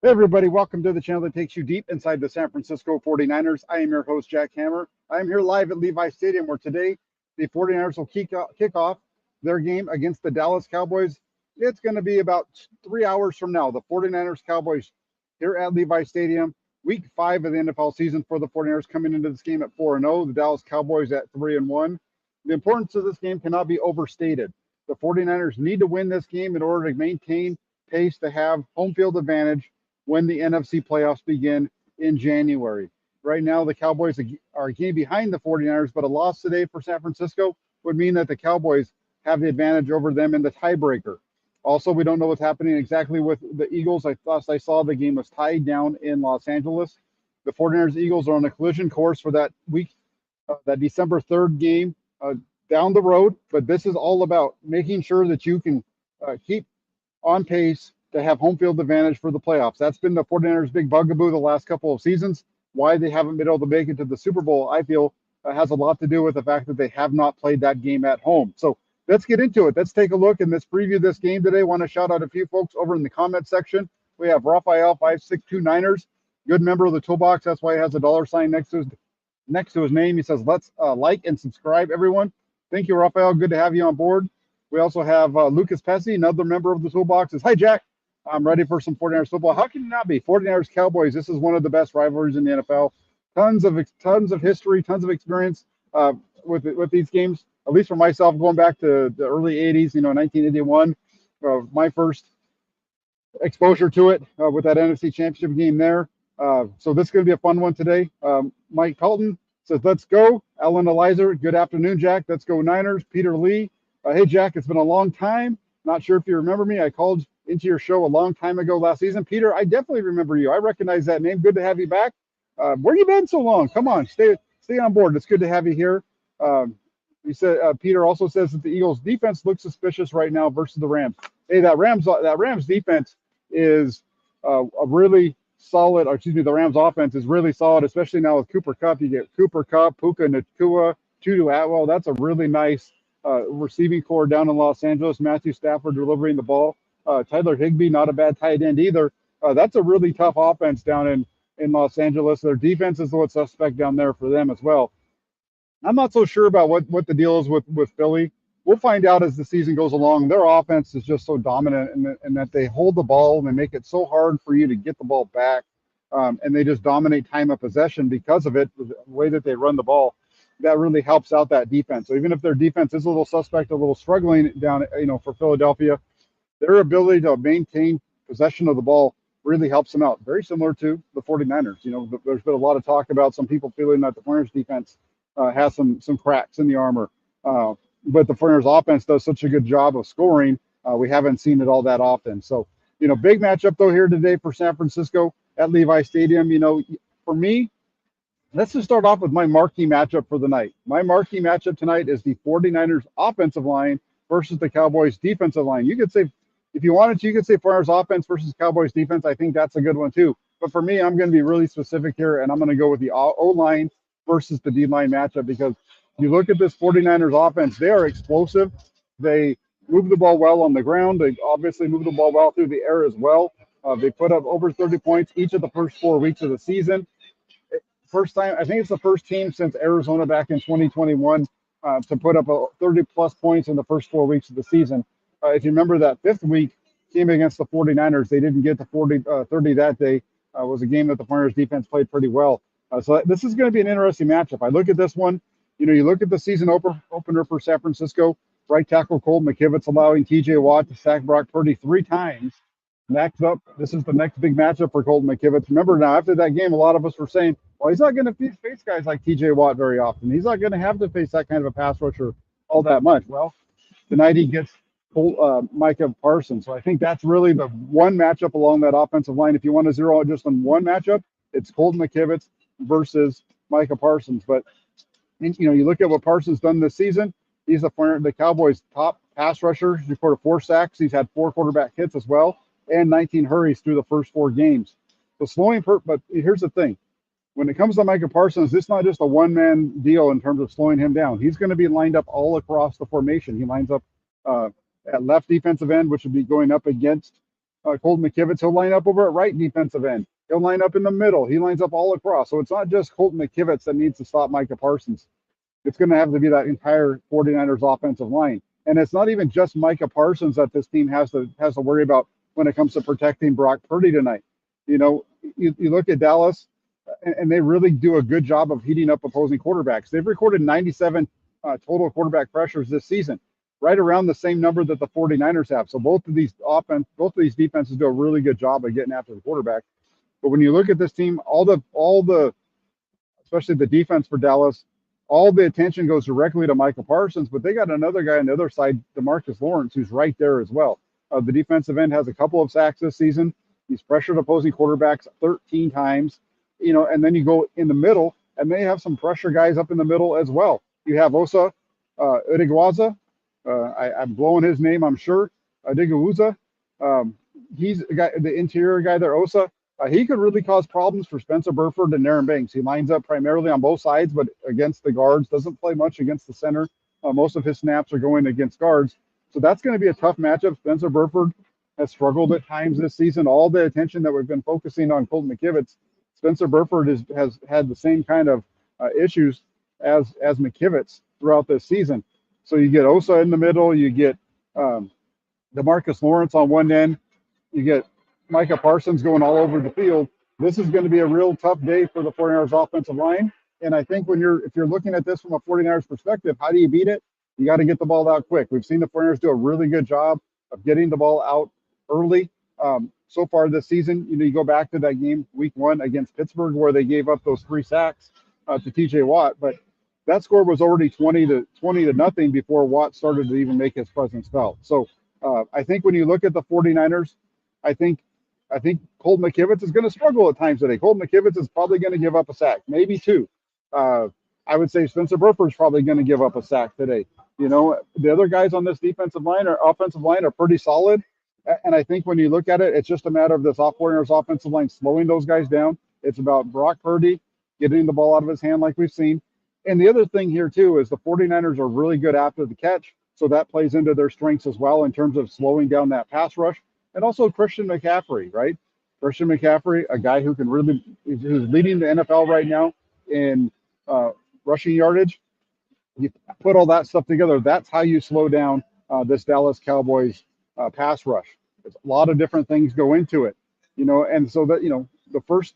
Hey everybody, welcome to the channel that takes you deep inside the San Francisco 49ers. I am your host, Jack Hammer. I am here live at Levi Stadium where today the 49ers will kick off their game against the Dallas Cowboys. It's going to be about 3 hours from now. The 49ers Cowboys here at Levi Stadium, week 5 of the NFL season for the 49ers coming into this game at 4-0, the Dallas Cowboys at 3-1. The importance of this game cannot be overstated. The 49ers need to win this game in order to maintain pace to have home field advantage when the NFC playoffs begin in January. Right now, the Cowboys are a game behind the 49ers, but a loss today for San Francisco would mean that the Cowboys have the advantage over them in the tiebreaker. Also, we don't know what's happening exactly with the Eagles. I saw the game was tied down in Los Angeles. The 49ers Eagles are on a collision course for that week, that December 3rd game down the road. But this is all about making sure that you can keep on pace to have home field advantage for the playoffs. That's been the 49ers' big bugaboo the last couple of seasons. Why they haven't been able to make it to the Super Bowl, I feel, has a lot to do with the fact that they have not played that game at home. So let's get into it. Let's take a look and let's preview this game today. I want to shout out a few folks over in the comment section. We have Raphael562Niners, good member of the Toolbox. That's why he has a $sign next to his name. He says, let's like and subscribe, everyone. Thank you, Raphael. Good to have you on board. We also have Lucas Pesci, another member of the Toolbox. Says, hi, Jack. I'm ready for some 49ers football. How can you not be? 49ers Cowboys. This is one of the best rivalries in the NFL. Tons of history, tons of experience with these games. At least for myself, going back to the early 80s, 1981, my first exposure to it with that NFC Championship game there. So this is going to be a fun one today. Mike Pelton says, let's go. Alan Elizer, good afternoon, Jack. Let's go Niners. Peter Lee, hey, Jack, it's been a long time. Not sure if you remember me. I called into your show a long time ago last season. Peter, I definitely remember you. I recognize that name. Good to have you back. Where you been so long? Come on, stay on board. It's good to have you here. He said Peter also says that the Eagles defense looks suspicious right now versus the Rams. Hey, that Rams defense is a really solid, or excuse me, the Rams offense is really solid, especially now with Cooper Kupp. You get Cooper Kupp, Puka Nacua, Tutu Atwell. That's a really nice receiving core down in Los Angeles. Matthew Stafford delivering the ball. Tyler Higbee, not a bad tight end either. That's a really tough offense down in Los Angeles. Their defense is what's suspect down there for them as well. I'm not so sure about what the deal is with Philly. We'll find out as the season goes along. Their offense is just so dominant in that they hold the ball and they make it so hard for you to get the ball back. And they just dominate time of possession because of it, the way that they run the ball. That really helps out that defense. So even if their defense is a little suspect, a little struggling down, for Philadelphia, their ability to maintain possession of the ball really helps them out. Very similar to the 49ers. There's been a lot of talk about some people feeling that the 49ers defense has some cracks in the armor. But the 49ers offense does such a good job of scoring. We haven't seen it all that often. So, big matchup, though, here today for San Francisco at Levi Stadium. For me, let's just start off with my marquee matchup for the night. My marquee matchup tonight is the 49ers offensive line versus the Cowboys defensive line. You could say, if you wanted to, you could say 49ers offense versus Cowboys defense. I think that's a good one, too. But for me, I'm going to be really specific here, and I'm going to go with the O-line versus the D-line matchup because you look at this 49ers offense, they are explosive. They move the ball well on the ground. They obviously move the ball well through the air as well. They put up over 30 points each of the first 4 weeks of the season. First time, I think it's the first team since Arizona back in 2021 to put up 30-plus points in the first 4 weeks of the season. If you remember that fifth week game against the 49ers, they didn't get to 30 that day. It was a game that the 49ers defense played pretty well. So this is going to be an interesting matchup. I look at this one. You look at the season opener for San Francisco. Right tackle Colt McKivitz allowing T.J. Watt to sack Brock Purdy 3 times. Next up, this is the next big matchup for Colt McKivitz. Remember now, after that game, a lot of us were saying, well, he's not going to face guys like T.J. Watt very often. He's not going to have to face that kind of a pass rusher all that much. Well, tonight he gets Micah Parsons. So I think that's really the one matchup along that offensive line. If you want to zero out just on one matchup, it's Colt McKivitz versus Micah Parsons. But you look at what Parsons done this season. He's the Cowboys' top pass rusher. He's recorded 4 sacks. He's had 4 quarterback hits as well, and 19 hurries through the first 4 games. So but here's the thing. When it comes to Micah Parsons, it's not just a one-man deal in terms of slowing him down. He's going to be lined up all across the formation. He lines up at left defensive end, which would be going up against Colton McKivitz, he'll line up over at right defensive end. He'll line up in the middle. He lines up all across. So it's not just Colton McKivitz that needs to stop Micah Parsons. It's going to have to be that entire 49ers offensive line. And it's not even just Micah Parsons that this team has to worry about when it comes to protecting Brock Purdy tonight. You know, you look at Dallas, and they really do a good job of heating up opposing quarterbacks. They've recorded 97 total quarterback pressures this season, right around the same number that the 49ers have. So both of these defenses do a really good job of getting after the quarterback. But when you look at this team, all the especially the defense for Dallas, all the attention goes directly to Michael Parsons, but they got another guy on the other side, DeMarcus Lawrence, who's right there as well. The defensive end has a couple of sacks this season. He's pressured opposing quarterbacks 13 times, you know, and then you go in the middle, and they have some pressure guys up in the middle as well. You have Bosa, Udigwaza. I'm blowing his name, I'm sure. Digawuza. He's the interior guy there, Osa. He could really cause problems for Spencer Burford and Aaron Banks. He lines up primarily on both sides, but against the guards, doesn't play much against the center. Most of his snaps are going against guards. So that's going to be a tough matchup. Spencer Burford has struggled at times this season. All the attention that we've been focusing on Colton McKivitz, Spencer Burford has had the same kind of issues as McKivitz throughout this season. So you get Osa in the middle. You get DeMarcus Lawrence on one end. You get Micah Parsons going all over the field. This is going to be a real tough day for the 49ers offensive line. And I think if you're looking at this from a 49ers perspective, how do you beat it? You got to get the ball out quick. We've seen the 49ers do a really good job of getting the ball out early. So far this season, you know, you go back to that game week 1 against Pittsburgh where they gave up those 3 sacks to TJ Watt, but that score was already 20 to nothing before Watt started to even make his presence felt. So I think when you look at the 49ers, I think Colton McKivitz is going to struggle at times today. Colton McKivitz is probably going to give up a sack, maybe 2. I would say Spencer Burford is probably going to give up a sack today. You know, the other guys on this offensive line are pretty solid. And I think when you look at it, it's just a matter of this 49ers offensive line slowing those guys down. It's about Brock Purdy getting the ball out of his hand like we've seen. And the other thing here, too, is the 49ers are really good after the catch. So that plays into their strengths as well in terms of slowing down that pass rush. And also Christian McCaffrey, right? Christian McCaffrey, a guy who's leading the NFL right now in rushing yardage. You put all that stuff together, that's how you slow down this Dallas Cowboys pass rush. There's a lot of different things go into it, you know, and so that, you know, the first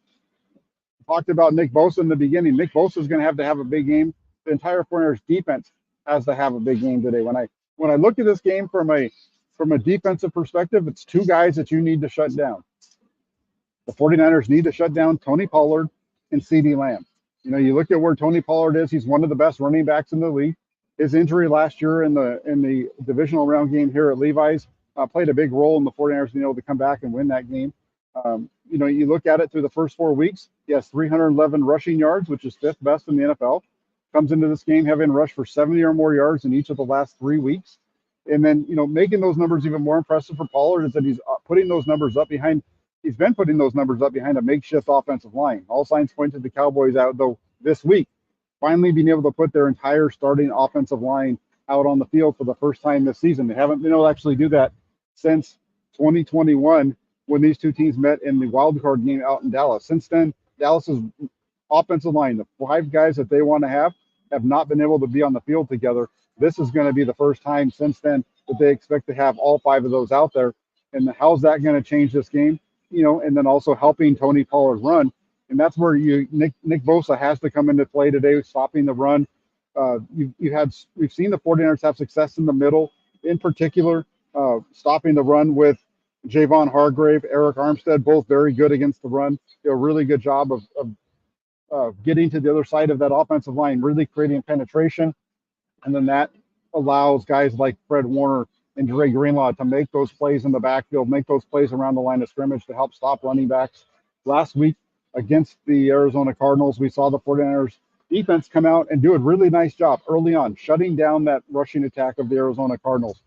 talked about Nick Bosa in the beginning. Nick Bosa is going to have a big game. The entire 49ers defense has to have a big game today. When I look at this game from a defensive perspective, it's 2 guys that you need to shut down. The 49ers need to shut down Tony Pollard and CeeDee Lamb. You know, you look at where Tony Pollard is, he's one of the best running backs in the league. His injury last year in the divisional round game here at Levi's played a big role in the 49ers being able to come back and win that game. You know, you look at it through the first 4 weeks, he has 311 rushing yards, which is 5th best in the NFL. Comes into this game having rushed for 70 or more yards in each of the last 3 weeks. And then, you know, making those numbers even more impressive for Pollard is that he's been putting those numbers up behind a makeshift offensive line. All signs point to the Cowboys out, though, this week, finally being able to put their entire starting offensive line out on the field for the first time this season. They haven't been able to actually do that since 2021 when these 2 teams met in the wild card game out in Dallas. Since then, Dallas's offensive line, the 5 guys that they want to have not been able to be on the field together. This is going to be the first time since then that they expect to have all 5 of those out there. And how's that going to change this game? You know, and then also helping Tony Pollard run. And that's where Nick Bosa has to come into play today, stopping the run. We've seen the 49ers have success in the middle, in particular, stopping the run with Javon Hargrave, Eric Armstead, both very good against the run. Do a really good job of getting to the other side of that offensive line, really creating penetration. And then that allows guys like Fred Warner and Dre Greenlaw to make those plays in the backfield, make those plays around the line of scrimmage to help stop running backs. Last week against the Arizona Cardinals, we saw the 49ers defense come out and do a really nice job early on, shutting down that rushing attack of the Arizona Cardinals.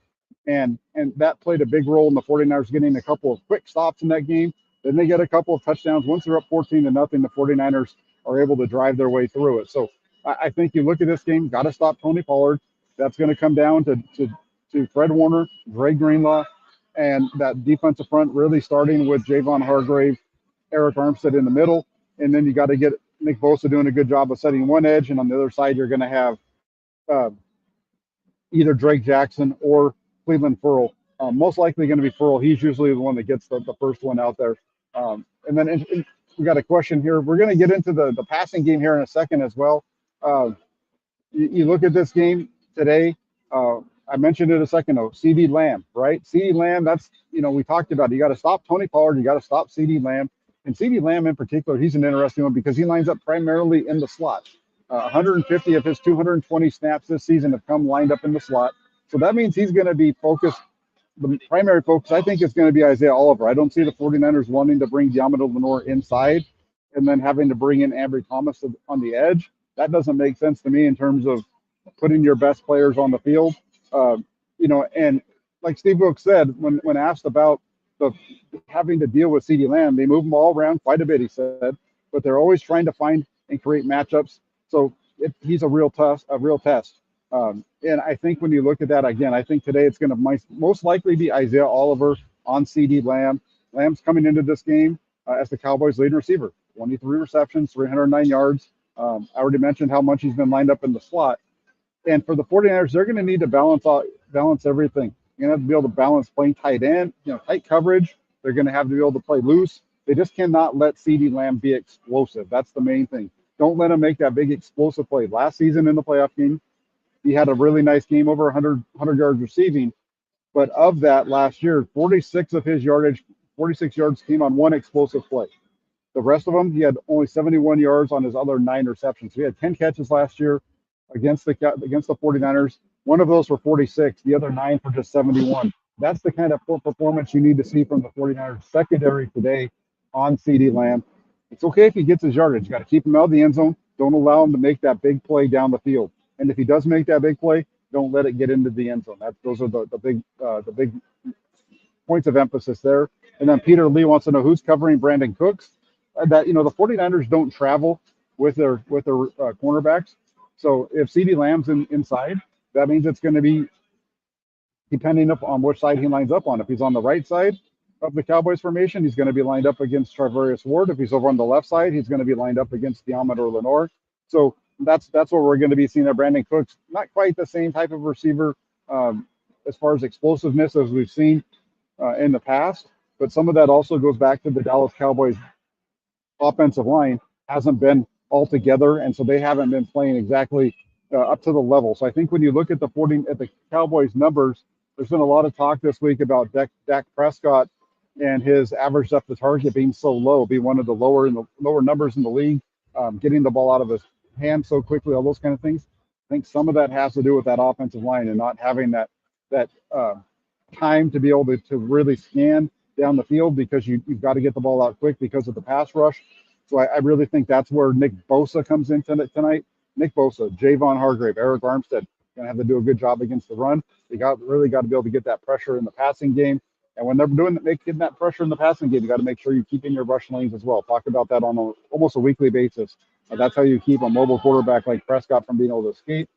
And that played a big role in the 49ers getting a couple of quick stops in that game. Then they get a couple of touchdowns. Once they're up 14-0, the 49ers are able to drive their way through it. So I think you look at this game, got to stop Tony Pollard. That's going to come down to Fred Warner, Dre Greenlaw, and that defensive front really starting with Javon Hargrave, Eric Armstead in the middle, and then you got to get Nick Bosa doing a good job of setting one edge, and on the other side you're going to have uh, either Drake Jackson or Cleveland Furl. Most likely going to be Furl. He's usually the one that gets the first one out there. And then we got a question here. We're going to get into the passing game here in a second as well. Uh, you look at this game today. I mentioned it a second ago. CD Lamb, right? CD Lamb. That's we talked about it. You got to stop Tony Pollard. You got to stop CD Lamb. And CD Lamb in particular, he's an interesting one because he lines up primarily in the slot. 150 of his 220 snaps this season have come lined up in the slot. So that means he's going to be focused. The primary focus, I think, is going to be Isaiah Oliver. I don't see the 49ers wanting to bring Diamador Lenore inside and then having to bring in Ambry Thomas on the edge. That doesn't make sense to me in terms of putting your best players on the field. And like Steve Wilkes said, when asked about the having to deal with CeeDee Lamb, they move them all around quite a bit, he said, but they're always trying to find and create matchups. So he's a real test. And I think when you look at that again, I think today it's going to most likely be Isaiah Oliver on CD Lamb. Lamb's coming into this game as the Cowboys' leading receiver, 23 receptions, 309 yards. I already mentioned how much he's been lined up in the slot. And for the 49ers, they're going to need to balance everything. You're going to have to be able to balance playing tight end, tight coverage. They're going to have to be able to play loose. They just cannot let CeeDee Lamb be explosive. That's the main thing. Don't let him make that big explosive play. Last season in the playoff game, he had a really nice game, over 100 yards receiving. But of that last year, 46 of his yardage, 46 yards came on one explosive play. The rest of them, he had only 71 yards on his other 9 receptions. So he had 10 catches last year against the 49ers. One of those for 46. The other 9 for just 71. That's the kind of performance you need to see from the 49ers secondary today on CeeDee Lamb. It's okay if he gets his yardage. You got to keep him out of the end zone. Don't allow him to make that big play down the field. And if he does make that big play, don't let it get into the end zone. Those are the big points of emphasis there. And then Peter Lee wants to know who's covering Brandon Cooks. The 49ers don't travel with their cornerbacks. So if CeeDee Lamb's inside, that means it's going to be depending on which side he lines up on. If he's on the right side of the Cowboys formation, he's going to be lined up against Charvarius Ward. If he's over on the left side, he's going to be lined up against Diamador Lenore. So that's what we're going to be seeing there. Brandon Cooks, not quite the same type of receiver as far as explosiveness as we've seen in the past, but some of that also goes back to the Dallas Cowboys offensive line hasn't been all together, and so they haven't been playing exactly up to the level. So I think when you look at the Cowboys numbers, there's been a lot of talk this week about Dak Prescott and his average depth of target being so low, being one of the lower numbers in the league, getting the ball out of his hand so quickly, all those kind of things. I think some of that has to do with that offensive line and not having that time to be able to really scan down the field because you've got to get the ball out quick because of the pass rush. So I really think that's where Nick Bosa comes in tonight. Nick Bosa, Javon Hargrave, Eric Armstead going to have to do a good job against the run. They really got to be able to get that pressure in the passing game. And when they're getting that pressure in the passing game, you got to make sure you keep in your rush lanes as well. Talk about that on almost a weekly basis. That's how you keep a mobile quarterback like Prescott from being able to escape.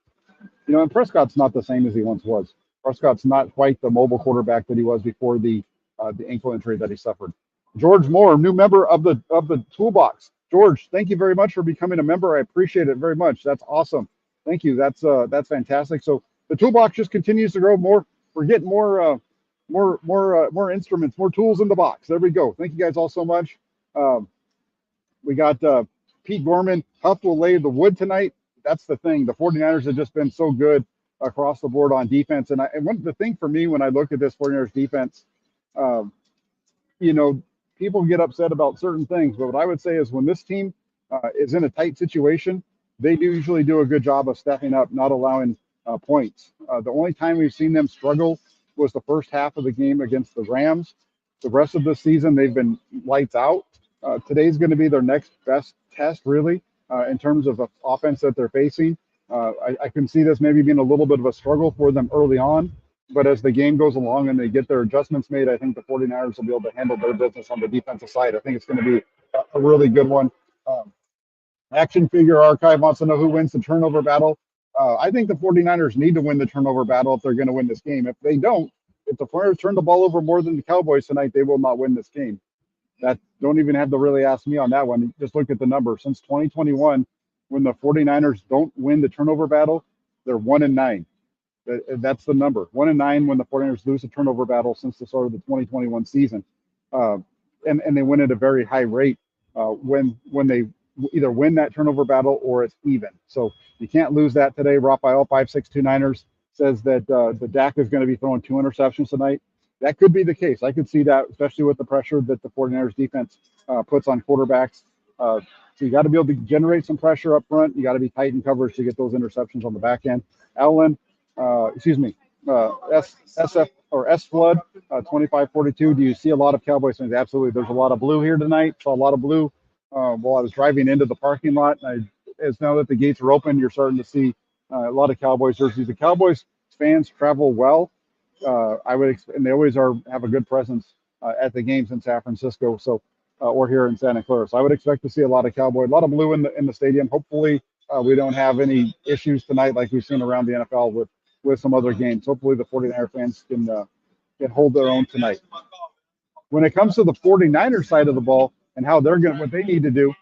And Prescott's not the same as he once was. Prescott's not quite the mobile quarterback that he was before the ankle injury that he suffered. George Moore, new member of the Toolbox. George, thank you very much for becoming a member. I appreciate it very much. That's awesome. Thank you. That's fantastic. So the Toolbox just continues to grow more. We're getting more instruments, more tools in the box. There we go. Thank you guys all so much. We got Pete Gorman. Huff will lay the wood tonight. That's the thing. The 49ers have just been so good across the board on defense. And the thing for me when I look at this 49ers defense, people get upset about certain things. But what I would say is when this team is in a tight situation, they do usually do a good job of stepping up, not allowing points. The only time we've seen them struggle was the first half of the game against the Rams. The rest of the season, they've been lights out. Today's going to be their next best test, really, in terms of the offense that they're facing. I can see this maybe being a little bit of a struggle for them early on, but as the game goes along and they get their adjustments made, I think the 49ers will be able to handle their business on the defensive side. I think it's going to be a really good one. Action Figure Archive wants to know who wins the turnover battle. I think the 49ers need to win the turnover battle if they're going to win this game. If they don't, if the 49ers turn the ball over more than the Cowboys tonight, they will not win this game. That don't even have to really ask me on that one. Just look at the number. Since 2021, when the 49ers don't win the turnover battle, they're 1-9. That's the number. 1-9 when the 49ers lose a turnover battle since the start of the 2021 season. And they win at a very high rate when they either win that turnover battle or it's even. So you can't lose that today. Raphael 562 Niners says that the Dak is going to be throwing 2 interceptions tonight. That could be the case. I could see that, especially with the pressure that the 49ers defense puts on quarterbacks. So you got to be able to generate some pressure up front. You got to be tight in coverage to get those interceptions on the back end. Alan, SF or S Flood 2542. Do you see a lot of Cowboys fans? Absolutely. There's a lot of blue here tonight. Saw a lot of blue while I was driving into the parking lot. As now that the gates are open, you're starting to see a lot of Cowboys jerseys. The Cowboys fans travel well. And they always have a good presence at the games in San Francisco, or here in Santa Clara. So I would expect to see a lot of blue in the stadium. Hopefully, we don't have any issues tonight like we've seen around the NFL with some other games. Hopefully, the 49er fans can hold their own tonight. When it comes to the 49er side of the ball and how what they need to do,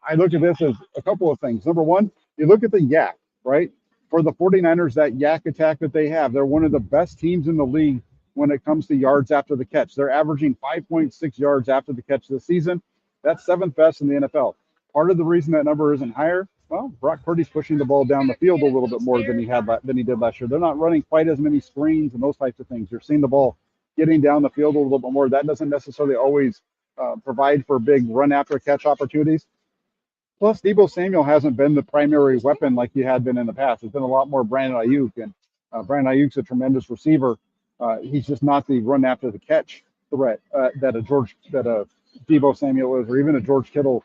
I look at this as a couple of things. Number one, you look at the yak, right? For the 49ers, that yak attack that they have, they're one of the best teams in the league when it comes to yards after the catch. They're averaging 5.6 yards after the catch this season. That's 7th best in the NFL. Part of the reason that number isn't higher, well, Brock Purdy's pushing the ball down the field a little bit more than he did last year. They're not running quite as many screens and those types of things. You're seeing the ball getting down the field a little bit more. That doesn't necessarily always provide for big run after catch opportunities. Plus, Deebo Samuel hasn't been the primary weapon like he had been in the past. It's been a lot more Brandon Ayuk, and Brandon Ayuk's a tremendous receiver. He's just not the run after the catch threat that a Deebo Samuel is, or even a George Kittle,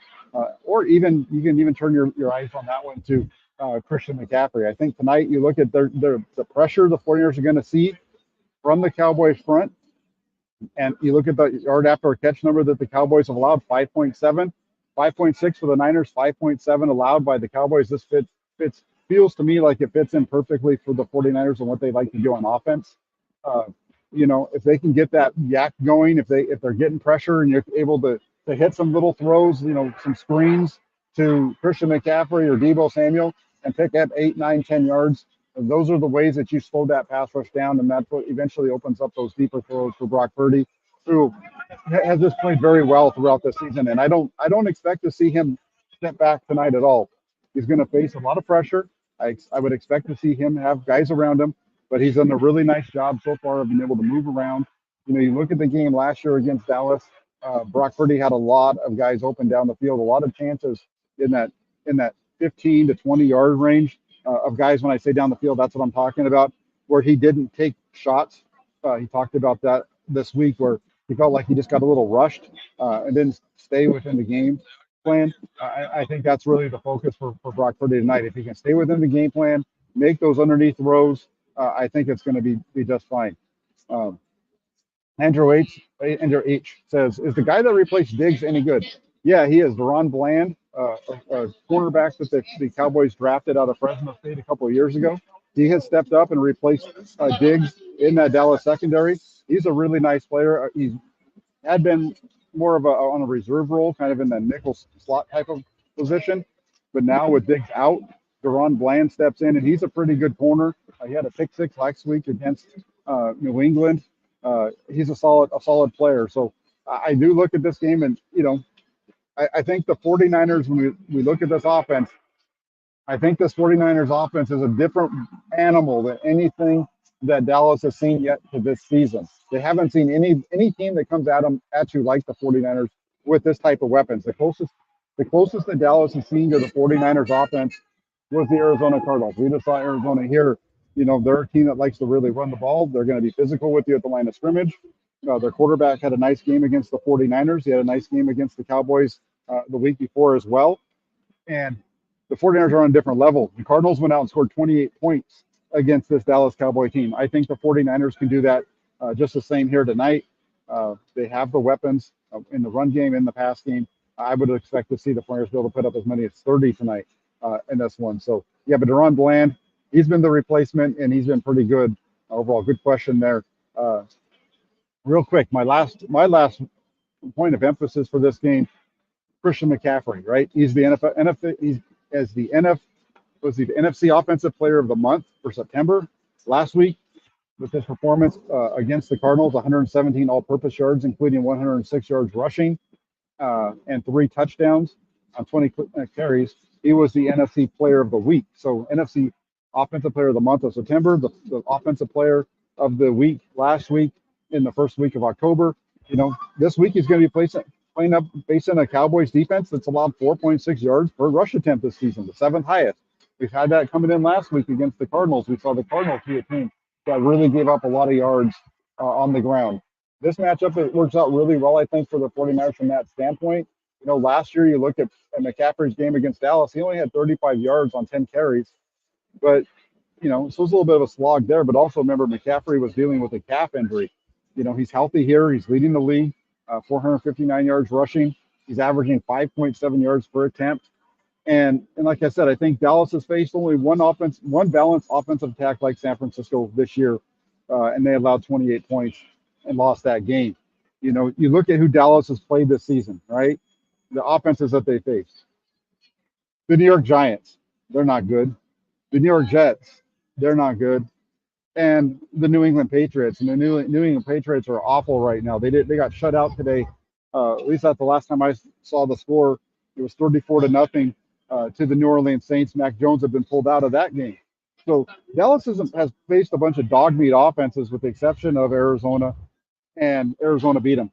or even you can even turn your eyes on that one to Christian McCaffrey. I think tonight you look at the pressure the 49ers are going to see from the Cowboys front, and you look at the yard after a catch number that the Cowboys have allowed, 5.7. 5.6 for the Niners, 5.7 allowed by the Cowboys. This feels to me like it fits in perfectly for the 49ers and what they like to do on offense. If they can get that yak going, if they're getting pressure and you're able to hit some little throws, some screens to Christian McCaffrey or Deebo Samuel and pick up 8, 9, 10 yards, those are the ways that you slow that pass rush down, and that's what eventually opens up those deeper throws for Brock Purdy, who has just played very well throughout the season. And I don't expect to see him step back tonight at all. He's going to face a lot of pressure. I would expect to see him have guys around him, but he's done a really nice job so far of being able to move around. You look at the game last year against Dallas. Brock Purdy had a lot of guys open down the field, a lot of chances in that 15 to 20 yard range of guys. When I say down the field, that's what I'm talking about, where he didn't take shots. He talked about that this week, where he felt like he just got a little rushed and didn't stay within the game plan. I think that's really the focus for Brock Purdy tonight. If he can stay within the game plan, make those underneath throws, I think it's going to be just fine. Andrew H says, is the guy that replaced Diggs any good? Yeah, he is. Deron Bland, a cornerback that the Cowboys drafted out of Fresno State a couple of years ago. He has stepped up and replaced Diggs in that Dallas secondary. He's a really nice player. He had been more of on a reserve role, kind of in the nickel slot type of position. But now with Diggs out, Deron Bland steps in, and he's a pretty good corner. He had a pick six last week against New England. He's a solid player. So I do look at this game, and I think the 49ers, when we look at this offense, I think this 49ers offense is a different animal than anything that Dallas has seen yet to this season. They haven't seen any team that comes at you like the 49ers with this type of weapons. The closest that Dallas has seen to the 49ers offense was the Arizona Cardinals. We just saw Arizona here. They're a team that likes to really run the ball. They're going to be physical with you at the line of scrimmage. Their quarterback had a nice game against the 49ers. He had a nice game against the Cowboys the week before as well. And the 49ers are on a different level. The Cardinals went out and scored 28 points against this Dallas Cowboy team. I think the 49ers can do that just the same here tonight. They have the weapons in the run game, in the pass game. I would expect to see the 49ers be able to put up as many as 30 tonight in this one. So, yeah, but Deron Bland, he's been the replacement, and he's been pretty good overall. Good question there. Uh, Real quick, my last point of emphasis for this game, Christian McCaffrey, right? He's the he's as the was the NFC Offensive Player of the Month for September last week with his performance against the Cardinals, 117 all-purpose yards, including 106 yards rushing and 3 touchdowns on 20 carries. He was the NFC Player of the Week. So NFC Offensive Player of the Month of September, the Offensive Player of the Week last week in the first week of October. You know, this week he's going to be playing up facing a Cowboys defense that's allowed 4.6 yards per rush attempt this season, the 7th highest. We've had that coming in last week against the Cardinals. We saw the Cardinals be a team that really gave up a lot of yards on the ground. This matchup, it works out really well, I think, for the 49ers from that standpoint. You know, last year you look at McCaffrey's game against Dallas, he only had 35 yards on 10 carries. But, you know, so it was a little bit of a slog there. But also remember, McCaffrey was dealing with a calf injury. You know, he's healthy here. He's leading the league, 459 yards rushing. He's averaging 5.7 yards per attempt. And like I said, I think Dallas has faced only one balanced offensive attack like San Francisco this year, and they allowed 28 points and lost that game. You know, you look at who Dallas has played this season, right? The offenses that they faced. The New York Giants, they're not good. The New York Jets, they're not good. And the New England Patriots, and the New England Patriots are awful right now. They got shut out today. At least that's the last time I saw the score. It was 34-0 to the New Orleans Saints. Mac Jones had been pulled out of that game. So Dallas has faced a bunch of dog meat offenses with the exception of Arizona, and Arizona beat them,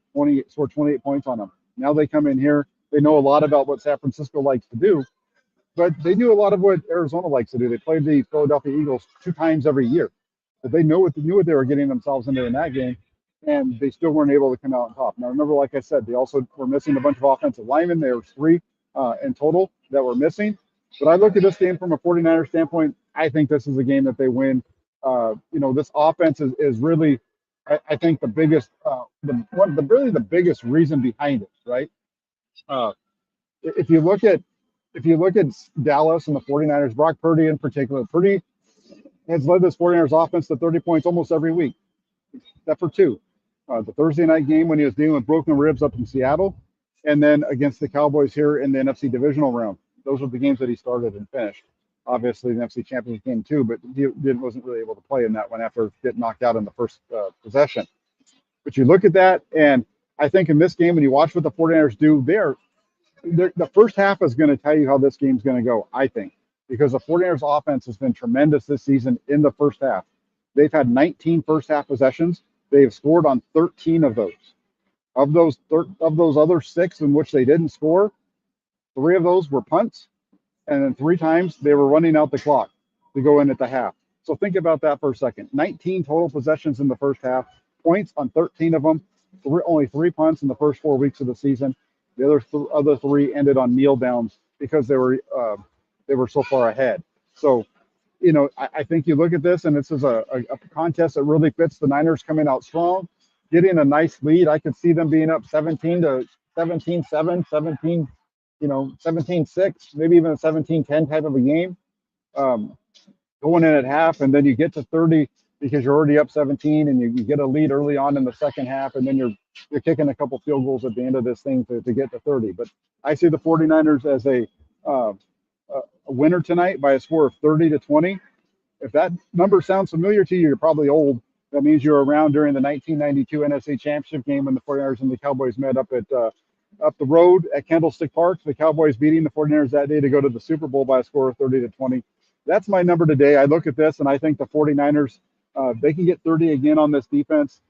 scored 28 points on them. Now they come in here. They know a lot about what San Francisco likes to do, but they do a lot of what Arizona likes to do. They played the Philadelphia Eagles 2 times every year. But they knew what they were getting themselves into in that game, and they still weren't able to come out on top. Now, remember, like I said, they also were missing a bunch of offensive linemen. There were 3 in total that were missing. But I look at this game from a 49ers standpoint. I think this is a game that they win. You know, this offense is really, I think, the biggest, really the biggest reason behind it, right? If you look at Dallas and the 49ers, Brock Purdy in particular, Purdy has led this 49ers offense to 30 points almost every week, except for 2. The Thursday night game when he was dealing with broken ribs up in Seattle, and then against the Cowboys here in the NFC divisional round. Those were the games that he started and finished. Obviously, the NFC Championship game too, but he wasn't really able to play in that one after getting knocked out in the first possession. But you look at that, and I think in this game, when you watch what the 49ers do, the first half is going to tell you how this game's going to go, I think. Because the 49ers offense has been tremendous this season in the first half. They've had 19 first half possessions. They've scored on 13 of those. Of those other 6 in which they didn't score, 3 of those were punts, and then 3 times they were running out the clock to go in at the half. So think about that for a second. 19 total possessions in the first half, points on 13 of them, only 3 punts in the first 4 weeks of the season. The other 3 ended on kneel downs because they were so far ahead. So, you know, I think you look at this, and this is a contest that really fits the Niners coming out strong, getting a nice lead. I could see them being up 17-7, 17, 17-6, maybe even a 17-10 type of a game, going in at half, and then you get to 30 because you're already up 17, and you get a lead early on in the second half, and then you're kicking a couple field goals at the end of this thing to get to 30. But I see the 49ers as a winner tonight by a score of 30-20. If that number sounds familiar to you, you're probably old. That means you're around during the 1992 NFC Championship game when the 49ers and the Cowboys met up the road at Candlestick Park. The Cowboys beating the 49ers that day to go to the Super Bowl by a score of 30-20. That's my number today. I look at this and I think the 49ers, they can get 30 again on this defense.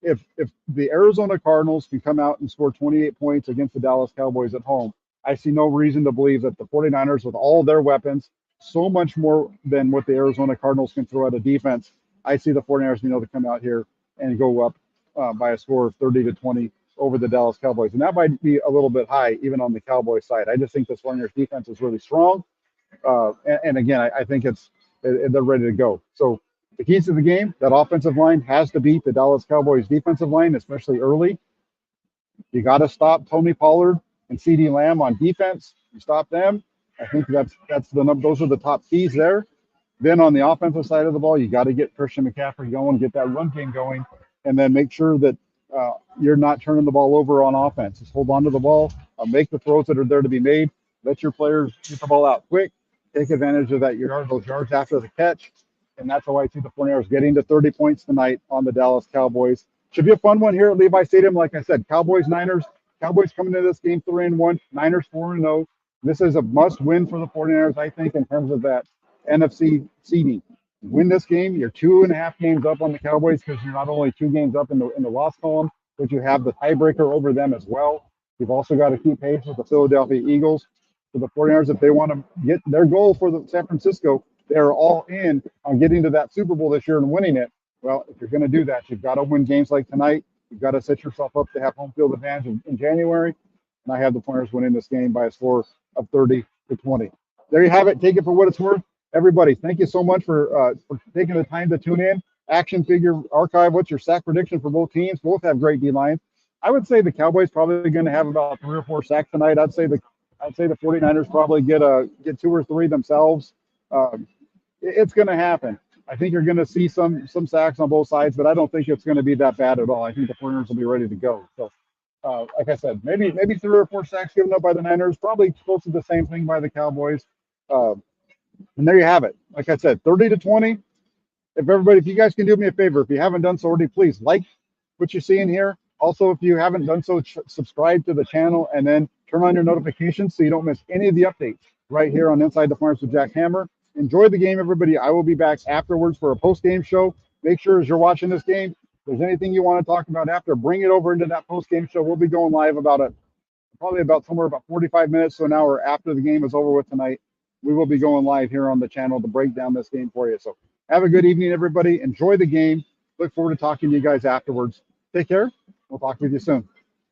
If the Arizona Cardinals can come out and score 28 points against the Dallas Cowboys at home, I see no reason to believe that the 49ers, with all their weapons, so much more than what the Arizona Cardinals can throw at a defense, I see the 49ers being able to come out here and go up by a score of 30-20 over the Dallas Cowboys. And that might be a little bit high, even on the Cowboys side. I just think this 49ers defense is really strong. And again, I think they're ready to go. So the keys to the game, that offensive line has to beat the Dallas Cowboys defensive line, especially early. You got to stop Tony Pollard and CeeDee Lamb on defense. You stop them. I think that's the number. Those are the top keys there. Then on the offensive side of the ball, you got to get Christian McCaffrey going, get that run game going. and then make sure that you're not turning the ball over on offense. Just hold on to the ball, make the throws that are there to be made. Let your players get the ball out quick. Take advantage of those yards after the catch, and that's how I see the 49ers getting to 30 points tonight on the Dallas Cowboys. Should be a fun one here at Levi Stadium. Like I said, Cowboys, Niners. Cowboys coming into this game 3-1. Niners 4-0. This is a must-win for the 49ers, I think, in terms of that NFC seeding. Win this game, you're 2.5 games up on the Cowboys because you're not only 2 games up in the loss column, but you have the tiebreaker over them as well. You've also got to keep pace with the Philadelphia Eagles. For the 49ers, if they want to get their goal for the San Francisco, they're all in on getting to that Super Bowl this year and winning it. Well, if you're going to do that, you've got to win games like tonight. You've got to set yourself up to have home field advantage in January. And I have the 49ers winning this game by a score of 30-20. There you have it. Take it for what it's worth. Everybody, thank you so much for taking the time to tune in. Action Figure Archive, what's your sack prediction for both teams? Both have great D-lines. I would say the Cowboys probably going to have about 3 or 4 sacks tonight. I'd say the 49ers probably get 2 or 3 themselves. It's going to happen. I think you're going to see some sacks on both sides, but I don't think it's going to be that bad at all. I think the 49ers will be ready to go. So, like I said, maybe 3 or 4 sacks given up by the Niners, probably close to the same thing by the Cowboys. And there you have it. Like I said, 30-20. If you guys can do me a favor, if you haven't done so already, please like what you're seeing here. Also, if you haven't done so, subscribe to the channel and then turn on your notifications so you don't miss any of the updates right here on Inside the Farms with Jack Hammer. Enjoy the game, everybody. I will be back afterwards for a post-game show. Make sure as you're watching this game, if there's anything you want to talk about after, bring it over into that post-game show. We'll be going live probably about somewhere about 45 minutes to an hour after the game is over with tonight. We will be going live here on the channel to break down this game for you. So have a good evening, everybody. Enjoy the game. Look forward to talking to you guys afterwards. Take care. We'll talk with you soon.